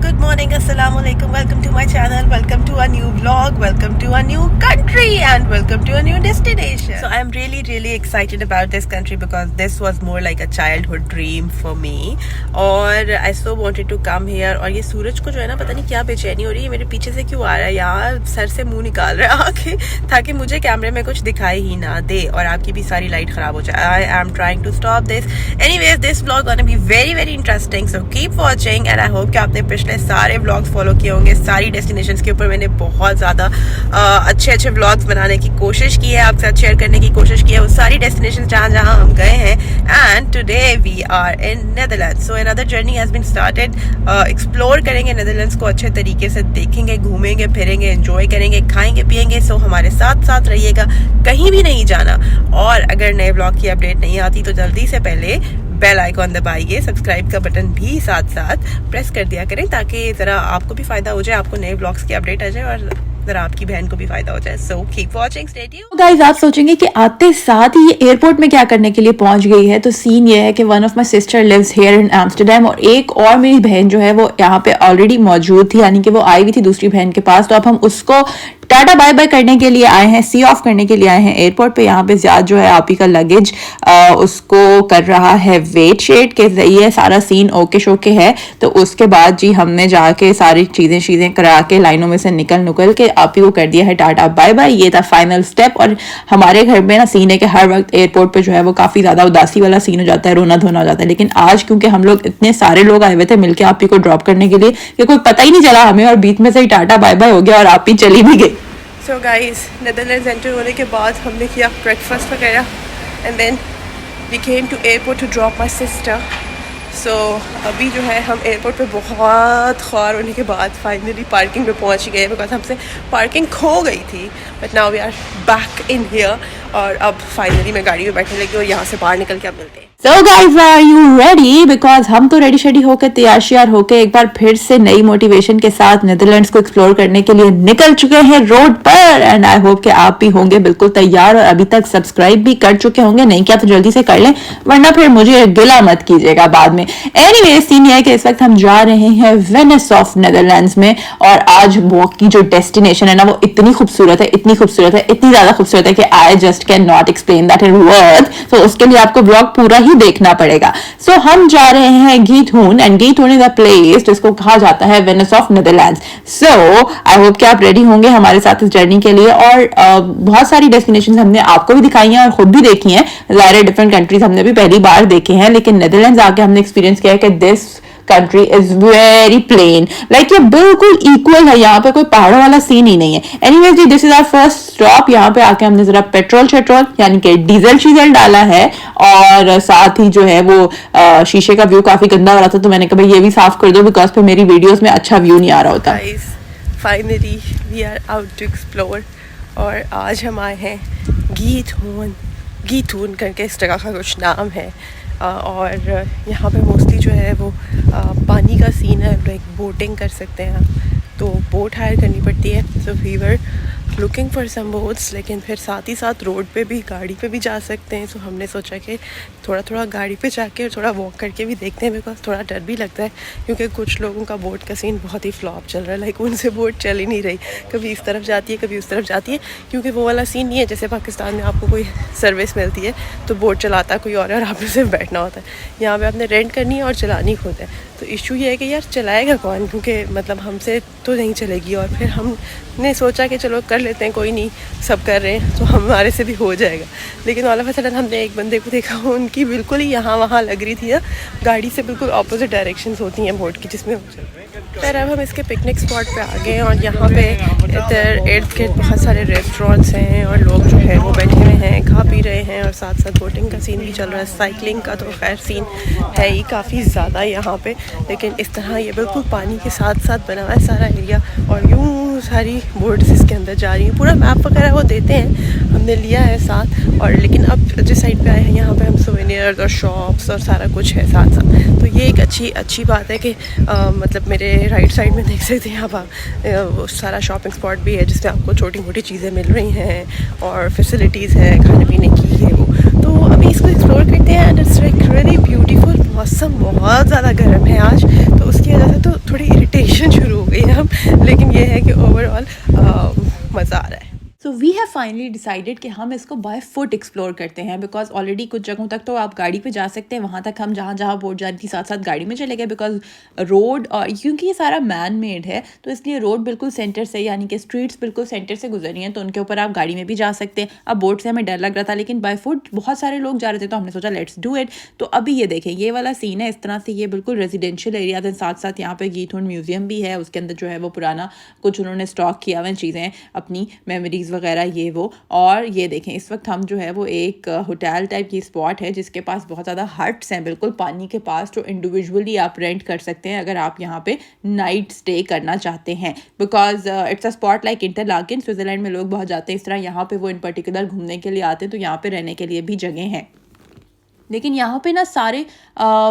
good morning, assalamu alaikum, welcome to my channel, welcome to a new vlog, welcome to a new country and welcome to a new destination. So I'm really excited about this country because this was more like a childhood dream for me और I so wanted to come here. और ये सूरज को जो है ना पता नहीं क्या बेचैनी हो रही है, मेरे पीछे से क्यों आ रहा है यार, सर से मुंह निकाल रहा है आके ताकि मुझे कैमरे में कुछ दिखाई ही ना दे और आपकी भी सारी लाइट खराब हो जाए. I am trying to stop this. Anyways, this vlog gonna be very interesting, so keep watching and I hope कि आपने पिछले सारे व्लॉग्स फॉलो किए होंगे. सारी डेस्टिनेशंस के ऊपर मैंने बहुत ज़्यादा अच्छे व्लॉग्स बनाने की कोशिश की है, आपके साथ शेयर करने की कोशिश की है वो सारी डेस्टिनेशंस जहाँ हम गए हैं. And today we are in Netherlands. So another journey has been started. Explore करेंगे नेदरलैंड्स को अच्छे तरीके से, देखेंगे, घूमेंगे, फिरेंगे, एंजॉय करेंगे, खाएंगे पिएंगे. सो हमारे साथ रहिएगा, कहीं भी नहीं जाना. और अगर नए व्लॉग की अपडेट नहीं आती तो जल्दी से पहले बेल आइकॉन दबाइए, सब्सक्राइब का बटन भी साथ प्रेस कर दिया करें ताकि ज़रा आपको भी फ़ायदा हो जाए, आपको नए व्लॉग्स की अपडेट आ जाए और ज़रा आपकी बहन को भी फ़ायदा हो जाए. So keep watching, stay tuned. Guys, आप सोचेंगे कि आते साथ ही ये एयरपोर्ट में क्या करने के लिए पहुंच गई है. तो सीन ये है कि one of my sister lives here in Amsterdam और एक और मेरी बहन जो है वो यहाँ पे ऑलरेडी मौजूद थी, यानी कि वो आई हुई थी दूसरी बहन के पास. तो अब हम उसको टाटा बाय बाय करने के लिए आए हैं, सी ऑफ करने के लिए आए हैं एयरपोर्ट पे. यहाँ पे ज़्यादा जो है आप ही का लगेज उसको कर रहा है वेट शेड के जरिए. सारा सीन ओके शोके है. तो उसके बाद जी हमने जाके सारी चीज़ें करा के लाइनों में से निकल के आप ही को कर दिया है टाटा बाय बाय. ये था फाइनल स्टेप. और हमारे घर में ना सीन है कि हर वक्त एयरपोर्ट पे जो है वो काफ़ी ज़्यादा उदासी वाला सीन हो जाता है, रोना धोना हो जाता है. लेकिन आज क्योंकि हम लोग इतने सारे लोग आए हुए थे मिलकर आप ही को ड्रॉप करने के लिए कि कोई पता ही नहीं चला हमें और बीच में से ही टाटा बाय बाय हो गया और आप ही चली भी गई. सो गाइस, नेदरलैंड्स एंटर होने के बाद हमने किया ब्रेकफास्ट वगैरह and then we came to airport to drop my sister. So अभी जो है हम एयरपोर्ट पे बहुत ख्वार होने के बाद फाइनली पार्किंग पे पहुंच गए बिकॉज हमसे पार्किंग खो गई थी. But now we are back in here और अब फाइनली मैं गाड़ी में बैठने लगी और यहाँ से बाहर निकल के अब मिलते हैं. So guys, are you ready? Because हम तो रेडी शेडी होकर तैयार श्यार होकर एक बार फिर से नई मोटिवेशन के साथ नेदरलैंड्स को एक्सप्लोर करने के लिए निकल चुके हैं रोड पर. एंड आई होप कि आप भी होंगे बिल्कुल तैयार और अभी तक सब्सक्राइब भी कर चुके होंगे. नहीं किया तो जल्दी से कर लें वरना फिर मुझे गिला मत कीजिएगा बाद में. एनीवे, सीन ये है कि इस वक्त हम जा रहे हैं वेनिस ऑफ नेदरलैंड्स में. और आज वो की जो डेस्टिनेशन है ना वो इतनी खूबसूरत है, इतनी ज्यादा खूबसूरत है कि I just can not explain that in words. तो उसके लिए आपको ब्लॉग पूरा ही देखना पड़ेगा. सो हम जा रहे हैं गीथून एंड गीथून इज अ प्लेस जिसको कहा जाता है Venice of Netherlands. So I hope कि आप रेडी होंगे हमारे साथ इस जर्नी के लिए. और बहुत सारी डेस्टिनेशंस हमने आपको भी दिखाई हैं और खुद भी देखी हैं. ज़ाहिर डिफरेंट कंट्रीज हमने भी पहली बार देखे हैं, लेकिन नेदरलैंड्स आके हमने एक्सपीरियंस किया है कि this country is very plain. Like ये बिल्कुल इक्वल है, यहाँ पे कोई पहाड़ों वाला सीन ही नहीं है. एनीवेज जी, this is our first stop. यहाँ पे आके हमने जरा पेट्रोल यानी कि डीजल डाला है और साथ ही जो है वो शीशे का व्यू काफी गंदा हो रहा था तो मैंने कहा ये भी साफ कर दो बिकॉज फिर मेरी वीडियोस में अच्छा व्यू नहीं आ रहा होता. Finally we are out to explore और आज हम आए हैं गीथून करके इस जगह का कुछ नाम है. और यहाँ पे मोस्टली जो है वो पानी का सीन है, लाइक बोटिंग कर सकते हैं आप, तो बोट हायर करनी पड़ती है. So we were looking for some boats, लेकिन फिर साथ ही साथ रोड पे भी गाड़ी पे भी जा सकते हैं. सो हमने सोचा कि थोड़ा गाड़ी पे जाके और थोड़ा वॉक करके भी देखते हैं बिकॉज थोड़ा डर भी लगता है क्योंकि कुछ लोगों का बोट का सीन बहुत ही फ्लॉप चल रहा है. लाइक उनसे बोट चल ही नहीं रही, कभी इस तरफ जाती है कभी उस तरफ जाती है, क्योंकि वो वाला सीन नहीं है जैसे पाकिस्तान में आपको कोई सर्विस मिलती है तो बोट चलाता कोई और आपने सिर्फ बैठना होता है. यहाँ पर आपने रेंट करनी है और चलानी खुद है. तो इशू ये है कि यार चलाएगा कौन, क्योंकि मतलब हमसे तो नहीं चलेगी. और फिर हमने सोचा कि चलो कर लेते हैं, कोई नहीं सब कर रहे हैं तो हमारे से भी हो जाएगा. लेकिन ऑल ऑफ अ सडन हमने एक बंदे को देखा, उनकी बिल्कुल ही यहाँ वहाँ लग रही थी ना, गाड़ी से बिल्कुल अपोजिट डायरेक्शंस होती हैं बोट की जिसमें. फिर अब हम इसके पिकनिक स्पॉट पे आ गए और यहाँ पे इधर इर्द गिर्द बहुत सारे रेस्टोरेंट्स हैं और लोग जो है वो बैठे हुए हैं, खा पी रहे हैं और साथ साथ बोटिंग का सीन भी चल रहा है. साइकिलिंग का तो खैर सीन है ही काफ़ी ज़्यादा यहाँ पे, लेकिन इस तरह ये बिल्कुल पानी के साथ साथ बना हुआ है सारा एरिया और यूँ सारी बोट्स इसके अंदर जा रही हैं. पूरा मैप वगैरह वो देते हैं, हमने लिया है साथ. और लेकिन अब जिस साइड पे आए हैं यहाँ पे हम सोवेनियर्स और शॉप्स और सारा कुछ है साथ साथ. तो ये एक अच्छी बात है कि मतलब मेरे राइट साइड में देख सकते हैं आप वो सारा शॉपिंग स्पॉट भी है जिसमें आपको छोटी मोटी चीज़ें मिल रही हैं और फैसिलिटीज़ है खाने पीने की है वो. तो अभी इसको एक्सप्लोर करते हैं and it's like really beautiful. मौसम बहुत ज़्यादा गर्म है आज तो उसकी वजह से तो थोड़ी इरिटेशन ओवरऑल मज़ा आ रहा है। So we have finally decided कि हम इसको बाय फुट एक्सप्लोर करते हैं, बिकॉज ऑलरेडी कुछ जगहों तक तो आप गाड़ी पे जा सकते हैं, वहाँ तक हम जहाँ जहाँ बोट जा रही थी साथ साथ गाड़ी में चले गए, बिकॉज रोड और क्योंकि ये सारा मैन मेड है तो इसलिए रोड बिल्कुल सेंटर से, यानी कि स्ट्रीट्स बिल्कुल सेंटर से गुजरी हैं, तो उनके ऊपर आप गाड़ी में भी जा सकते हैं। अब बोट से हमें डर लग रहा था, लेकिन बाय फुट बहुत सारे लोग जा रहे थे तो हमने सोचा लेट्स डू इट। तो अभी ये देखें, ये वाला सीन है इस तरह से, ये बिल्कुल रेजिडेंशियल एरिया है, साथ साथ यहाँ पे गीथुन म्यूजियम भी है, उसके अंदर जो है वो पुराना कुछ उन्होंने स्टॉक किया हुआ चीज़ें, अपनी मेमोरीज वगैरह ये वो। और ये देखें, इस वक्त हम जो है वो एक होटल टाइप की स्पॉट है जिसके पास बहुत ज़्यादा हट्स हैं बिल्कुल पानी के पास, जो इंडिविजुअली आप रेंट कर सकते हैं अगर आप यहाँ पे नाइट स्टे करना चाहते हैं, because it's a spot like Interlaken. Switzerland में लोग बहुत जाते हैं इस तरह, यहाँ पे वो इन पर्टिकुलर घूमने के लिए आते हैं, तो यहाँ पे रहने के लिए भी जगह हैं। लेकिन यहाँ पे ना सारे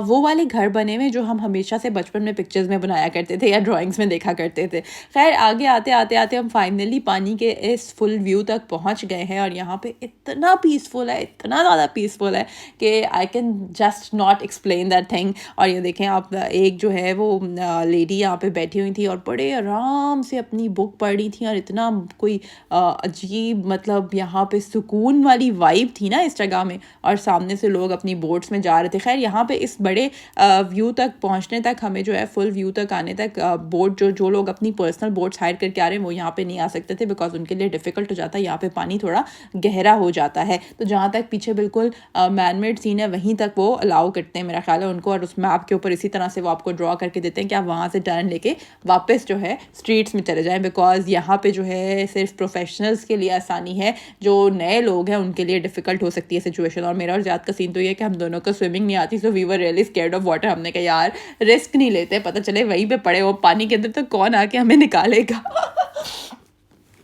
वो वाले घर बने हुए जो हम हमेशा से बचपन में पिक्चर्स में बनाया करते थे या ड्राइंग्स में देखा करते थे। खैर आगे आते आते आते हम फाइनली पानी के इस फुल व्यू तक पहुँच गए हैं, और यहाँ पे इतना पीसफुल है, इतना ज़्यादा पीसफुल है कि I can just not explain that thing. और ये देखें आप, एक जो है वो लेडी यहाँ पे बैठी हुई थी और बड़े आराम से अपनी बुक पढ़ रही थी, और इतना कोई अजीब, मतलब यहाँ पे सुकून वाली वाइब थी ना इस जगह में, और सामने से लोग अपनी बोट्स में जा रहे थे। खैर यहाँ पे इस बड़े व्यू तक पहुँचने तक हमें जो है फुल व्यू तक आने तक बोट जो लोग अपनी पर्सनल बोट्स हायर करके आ रहे हैं वो यहाँ पे नहीं आ सकते थे, बिकॉज उनके लिए डिफिकल्ट हो जाता है, यहाँ पे पानी थोड़ा गहरा हो जाता है। तो जहाँ तक पीछे बिल्कुल मैन मेड सीन है वहीं तक वो अलाउ करते हैं मेरा ख्याल है उनको, और उस मैप के ऊपर इसी तरह से वो आपको ड्रॉ करके देते हैं कि आप वहाँ से टर्न लेके वापस जो है स्ट्रीट्स में चले जाएँ, बिकॉज यहाँ पे जो है सिर्फ प्रोफेशनल्स के लिए आसानी है, जो नए लोग हैं उनके लिए डिफिकल्ट हो सकती है सिचुएशन। और मेरा और ज़्यादा का सीन तो ये कि हम दोनों को स्विमिंग नहीं आती, so we were really scared of water. हमने कहा यार रिस्क नहीं लेते, पता चले वहीं पे पड़े वो पानी के अंदर तो कौन आके हमें निकालेगा।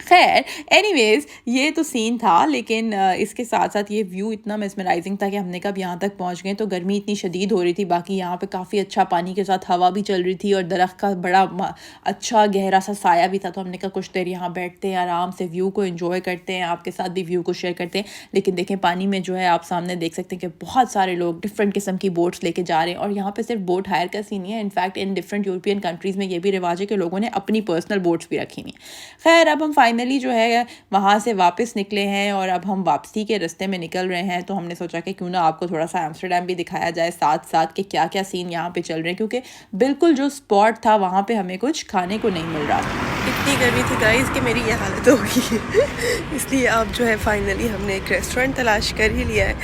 खैर एनीवेज ये तो सीन था, लेकिन इसके साथ साथ ये व्यू इतना मेस्मराइजिंग था कि हमने कब यहाँ तक पहुँच गए। तो गर्मी इतनी शदीद हो रही थी, बाकी यहाँ पे काफ़ी अच्छा पानी के साथ हवा भी चल रही थी, और दरख्त का बड़ा अच्छा गहरा सा साया भी था। तो हमने कहा कुछ देर यहाँ बैठते हैं, आराम से व्यू को एंजॉय करते हैं, आपके साथ भी व्यू को शेयर करते हैं। लेकिन देखें पानी में जो है आप सामने देख सकते हैं कि बहुत सारे लोग डिफरेंट किस्म की बोट्स लेके जा रहे हैं, और यहाँ पर सिर्फ बोट हायर का सीन नहीं है, in fact in different European countries में ये भी रिवाज है कि लोगों ने अपनी पर्सनल बोट्स भी रखी हुई हैं। खैर अब हम फाइनली जो है वहाँ से वापस निकले हैं, और अब हम वापसी के रास्ते में निकल रहे हैं। तो हमने सोचा कि क्यों ना आपको थोड़ा सा एम्स्टरडेम भी दिखाया जाए साथ साथ कि क्या क्या सीन यहाँ पे चल रहे हैं, क्योंकि बिल्कुल जो स्पॉट था वहाँ पे हमें कुछ खाने को नहीं मिल रहा था। इतनी गर्मी थी गाइस कि मेरी ये हालत होगी। इसलिए अब जो है फाइनली हमने एक रेस्टोरेंट तलाश कर ही लिया है,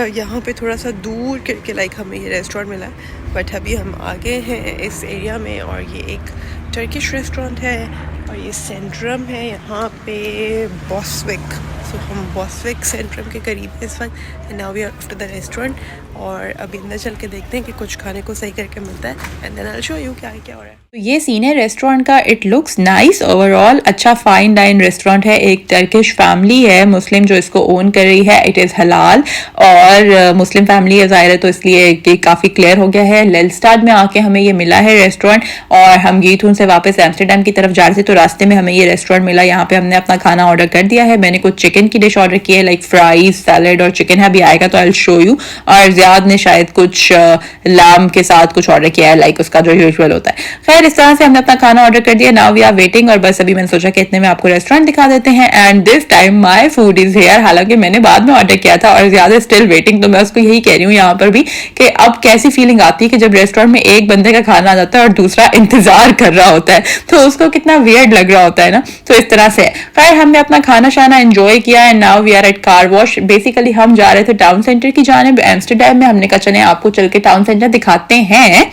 और यहाँ पे थोड़ा सा दूर करके लाइक हमें ये रेस्टोरेंट मिला, बट अभी हम आगे हैं इस एरिया में, और ये एक टर्किश रेस्टोरेंट है, और ये सेंट्रम है यहाँ पे बॉस्विक। सो हम बॉस्विक सेंट्रम के करीब है इस वक्त, and now we are after the restaurant. और अभी अंदर चल के देखते हैं कि कुछ खाने को सही करके मिलता है, and then I will show you क्या हो रहा है। तो ये सीन है रेस्टोरेंट का। इट लुक्स नाइस ओवरऑल, अच्छा फाइन डाइन रेस्टोरेंट है। एक टर्किश फैमिली है मुस्लिम जो इसको ओन कर रही है। इट इज़ हलाल और मुस्लिम फैमिली है ज़ाहिर है, तो इसलिए ये काफ़ी क्लियर हो गया है। लेल्स्टाड में आके हमें ये मिला है रेस्टोरेंट, और हम गीथुन से वापस एम्स्टरडेम की तरफ जा रहे थे तो रास्ते में हमें ये रेस्टोरेंट मिला। यहाँ पे हमने अपना खाना ऑर्डर कर दिया है। मैंने कुछ चिकन की डिश ऑर्डर की है, लाइक फ्राइज, सैलड और चिकन है, अभी आएगा तो आई विल शो यू। और ज़ियाद ने शायद कुछ लैम के साथ कुछ ऑर्डर किया है, लाइक उसका जो यूजुअल होता है। खैर इस तरह से हमने अपना खाना ऑर्डर कर दिया। नाउ वी आर वेटिंग, और बस अभी मैंने सोचा कि इतने में आपको रेस्टोरेंट दिखा देते हैं। And this time my food is here, हालांकि मैंने बाद में ऑर्डर किया था और ज़्यादा स्टिल वेटिंग। तो मैं उसको यही कह रही हूँ यहाँ पर भी कि अब कैसी फीलिंग आती है कि जब रेस्टोरेंट में एक बंदे का खाना आ जाता है और दूसरा इंतजार कर रहा होता है, तो उसको कितना वियर्ड लग रहा होता है ना। तो इस तरह से खैर हमने अपना खाना शाना एंजॉय किया। And now we are at car wash. Basically हम जा रहे थे टाउन सेंटर की जानिब एम्स्टरडेम में। हमने कहा चले आपको चल के टाउन सेंटर दिखाते हैं,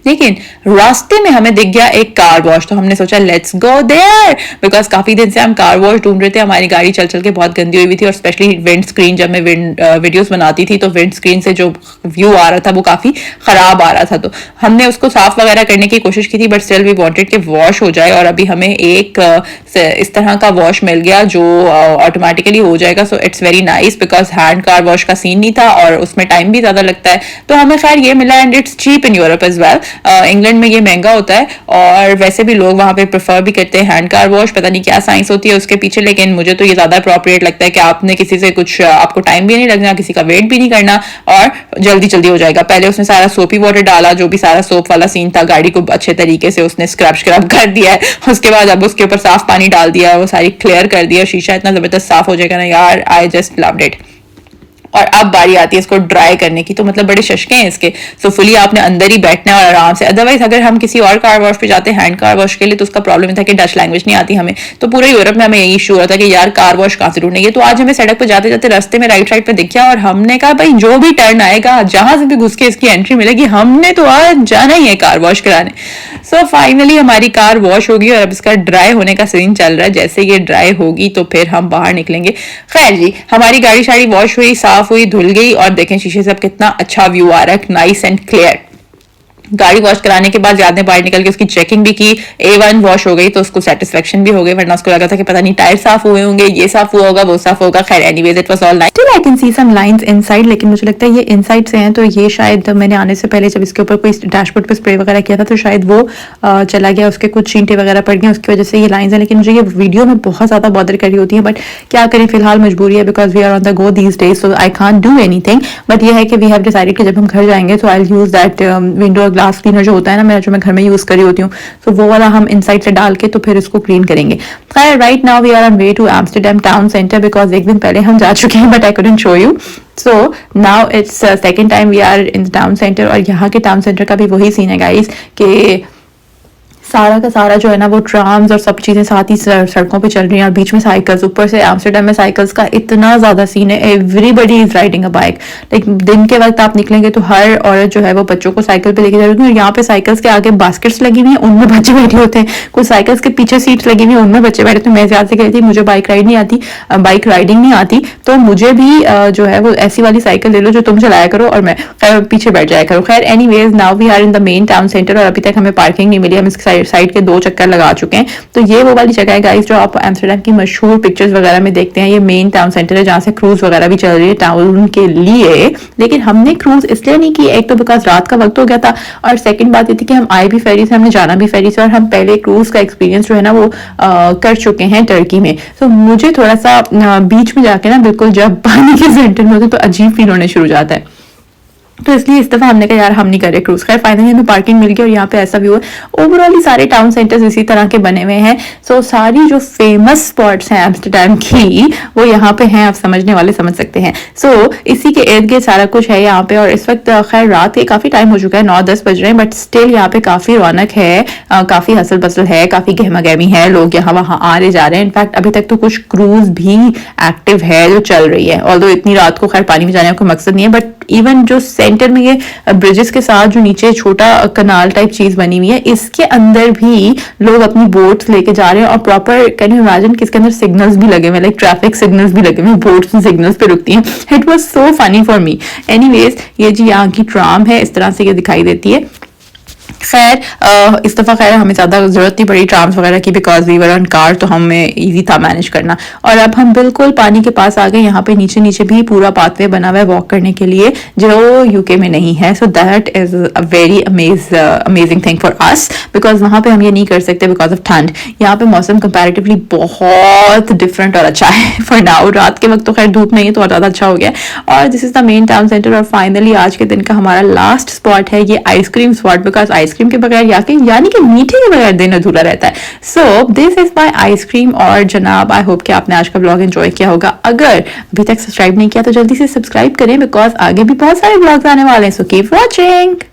लेकिन रास्ते में हमें दिख गया एक कार वॉश, तो हमने सोचा लेट्स गो देयर, बिकॉज काफी दिन से हम कार वॉश ढूंढ रहे थे। हमारी गाड़ी चल चल के बहुत गंदी हुई थी, और स्पेशली विंड स्क्रीन, जब मैं वीडियोस बनाती थी तो विंड स्क्रीन से जो व्यू आ रहा था वो काफी खराब आ रहा था। तो हमने उसको साफ वगैरह करने की कोशिश की थी, बट स्टिल वी वांटेड कि वॉश हो जाए। और अभी हमें एक इस तरह का वॉश मिल गया जो ऑटोमेटिकली हो जाएगा। So it's very nice, because hand car wash का सीन नहीं था और उसमें टाइम भी ज्यादा लगता है। तो हमें खैर ये मिला, and it's cheap in Europe as well. England में ये महंगा होता है और वैसे भी लोग वहाँ पे प्रेफर भी करते हैं हैंड कार वॉश। पता नहीं क्या साइंस होती है उसके पीछे, लेकिन मुझे तो ये ज्यादा अप्रोप्रिएट लगता है कि आपने किसी से कुछ, आपको टाइम भी नहीं लगना, किसी का वेट भी नहीं करना और जल्दी जल्दी हो जाएगा। पहले उसने सारा सोपी वाटर डाला, जो भी सारा सोप वाला सीन था, गाड़ी को अच्छे तरीके से उसने स्क्रब कर दिया है। उसके बाद अब उसके ऊपर साफ पानी डाल दिया, वो सारी क्लियर कर दिया, शीशा इतना जबरदस्त साफ हो जाएगा ना यार, आई जस्ट लव्ड इट। और अब बारी आती है इसको ड्राई करने की, तो मतलब बड़े शशके हैं इसके। सो फुली आपने अंदर ही बैठना है और आराम से। अदरवाइज अगर हम किसी और कार वॉश पे जाते हैं हैंड कार वॉश के लिए, तो उसका प्रॉब्लम था कि डच लैंग्वेज नहीं आती हमें, तो पूरे यूरोप में हमें यही इशू हो रहा था कि यार कार वॉश कहाँ से ढूंढेंगे। तो आज हमें सड़क पर जाते जाते रास्ते में राइट साइड पे दिख गया और हमने कहा भाई जो भी टर्न आएगा, जहां से भी घुस के इसकी एंट्री मिलेगी, हमने तो आज जाना ही है कार वॉश कराने। सो फाइनली हमारी कार वॉश होगी और अब इसका ड्राई होने का सीन चल रहा है। जैसे ये ड्राई होगी तो फिर हम बाहर निकलेंगे। खैर जी, हमारी गाड़ी शाड़ी वॉश हुई, साफ हुई, धुल गई और देखें शीशे से अब कितना अच्छा व्यू आ रहा है, नाइस एंड क्लियर। गाड़ी वॉश कराने के बाद याद ने बाहर निकल के उसकी चेकिंग भी की, A1 वॉश हो गई, तो उसको सेटिस्फेक्शन भी हो गई, वरना उसको लगा था कि पता नहीं टायर साफ हुए होंगे, ये साफ हुआ होगा, वो साफ होगा। खैर anyways it was all nice. Still I can see some lines inside, लेकिन मुझे लगता है ये इनसाइड से हैं, तो ये शायद मैंने आने से पहले जब इसके ऊपर कोई डैशबोर्ड पे स्प्रे वगैरह किया था तो शायद वो चला गया, उसके कुछ छींटे वगैरह पड़ गए, उसकी वजह से ये लाइंस है। लेकिन मुझे ये वीडियो में बहुत ज्यादा बॉदर कर रही होती है, बट क्या करें, फिलहाल मजबूरी है, because we are on the go these days, so I can't do anything. But ये है कि वी हैव डिसाइडेड कि जब हम घर जाएंगे तो I use that window glass cleaner जो होता है ना मेरा, जो मैं घर में यूज कर रही होती हूँ, तो वो वाला हम इनसाइड से डाल के तो फिर इसको क्लीन करेंगे। खैर right now we are on way to Amsterdam town centre, because एक दिन पहले हम जा चुके हैं but I couldn't show you. So now it's second time we are in the town centre, और यहाँ के टाउन सेंटर का भी वही सीन है गाइस कि सारा का सारा जो है ना वो ट्राम्स और सब चीजें साथ ही सड़कों पे चल रही हैं और बीच में साइकिल्स। ऊपर से एम्स्टरडम में साइकिल्स का इतना ज्यादा सीन है, everybody is riding a bike. Like दिन के वक्त आप निकलेंगे तो हर औरत जो है वो बच्चों को साइकिल पे लेके जा रही है, और यहाँ पे साइकिल्स के आगे बास्केट्स लगी हुई हैं, उनमें बच्चे बैठे होते हैं, कुछ साइकिल्स के पीछे सीट्स लगी हुई हैं, उनमें बच्चे बैठे होते हैं। मैं ज्यादा से कहती थी मुझे बाइक राइड नहीं आती, बाइक राइडिंग नहीं आती, तो मुझे भी जो है वो ऐसी वाली साइकिल ले लो जो तुम चलाया करो और मैं पीछे बैठ जाया करो। खैर anyways now we are in the main town centre, और अभी तक हमें पार्किंग नहीं मिली, हम इस साइड के 2 चक्कर लगा चुके हैं। तो ये वो वाली जगह है गाइस जो आप एम्स्टरडम की मशहूर पिक्चर्स वगैरह में देखते हैं। ये मेन टाउन सेंटर है जहां से क्रूज वगैरह भी चल रही है टाउन के लिए, लेकिन हमने क्रूज इसलिए नहीं की, एक तो बिकॉज रात का वक्त हो गया था, और सेकंड बात ये थी कि हम आए भी फेरी से, हमने जाना भी फेरी से, और हम पहले क्रूज का एक्सपीरियंस जो है ना वो कर चुके हैं टर्की में। तो मुझे थोड़ा सा बीच में जाके ना बिल्कुल जब पानी के सेंटर में होते तो अजीब फील होने शुरू जाता है, तो इसलिए इस दफा हमने कहा यार हम नहीं कर रहे क्रूज। खैर फाइनली हमें पार्किंग मिल गई और यहाँ पे ऐसा व्यू है। ओवरऑल सारे टाउन सेंटर्स इसी तरह के बने हुए हैं। सो सारी जो फेमस स्पॉट्स हैं एम्स्टरडम की वो यहाँ पे हैं, आप समझने वाले समझ सकते हैं। सो इसी के इर्द गिर्द सारा कुछ है यहाँ पे, और इस वक्त खैर रात के काफी टाइम हो चुका है, 9-10 बज रहे हैं, बट स्टिल यहाँ पे काफी रौनक है, काफी हसल बसल है, काफी गहमा गहमी है, लोग यहाँ वहाँ आ रहे जा रहे हैं। इनफैक्ट अभी तक तो कुछ क्रूज भी एक्टिव है जो चल रही है, ऑल्दो इतनी रात को खैर पानी में जाने का कोई मकसद नहीं है, बट इवन जो सेंटर में ये ब्रिजेस के साथ जो नीचे छोटा कनाल टाइप चीज बनी हुई है, इसके अंदर भी लोग अपनी बोट्स लेके जा रहे हैं, और प्रॉपर कैन यू इमेजिन कि इसके अंदर सिग्नल्स भी लगे हुए, लाइक ट्रैफिक सिग्नल्स भी लगे हुए, बोट्स सिग्नल्स पे रुकती हैं। It was so funny for me. Anyways ये जी यहाँ की ट्राम है, इस तरह से ये दिखाई देती है। खैर इस दफा खैर हमें ज्यादा जरूरत नहीं पड़ी ट्राम्स वगैरह की, because we were on car, तो हमें इजी था मैनेज करना। और अब हम बिल्कुल पानी के पास आ गए। यहाँ पे नीचे नीचे भी पूरा पाथवे बना हुआ है वॉक करने के लिए, जो यूके में नहीं है। So that is a very amazing thing for us, because वहां पे हम ये नहीं कर सकते बिकॉज ऑफ ठंड। यहाँ पे मौसम कंपैरेटिवली बहुत डिफरेंट और अच्छा है फॉर नाउ। रात के वक्त तो खैर धूप नहीं है तो और ज्यादा अच्छा हो गया। और this is the main town centre, और फाइनली आज के दिन का हमारा लास्ट स्पॉट है ये आइसक्रीम स्पॉट, बिकॉज आइसक्रीम के बगैर यानी कि मीठे के बगैर दिन अधूरा रहता है। So this is my ice cream. और जनाब आई होप कि आपने आज का ब्लॉग एंजॉय किया होगा। अगर अभी तक सब्सक्राइब नहीं किया तो जल्दी से सब्सक्राइब करें, बिकॉज आगे भी बहुत सारे ब्लॉग्स आने वाले हैं। So keep watching.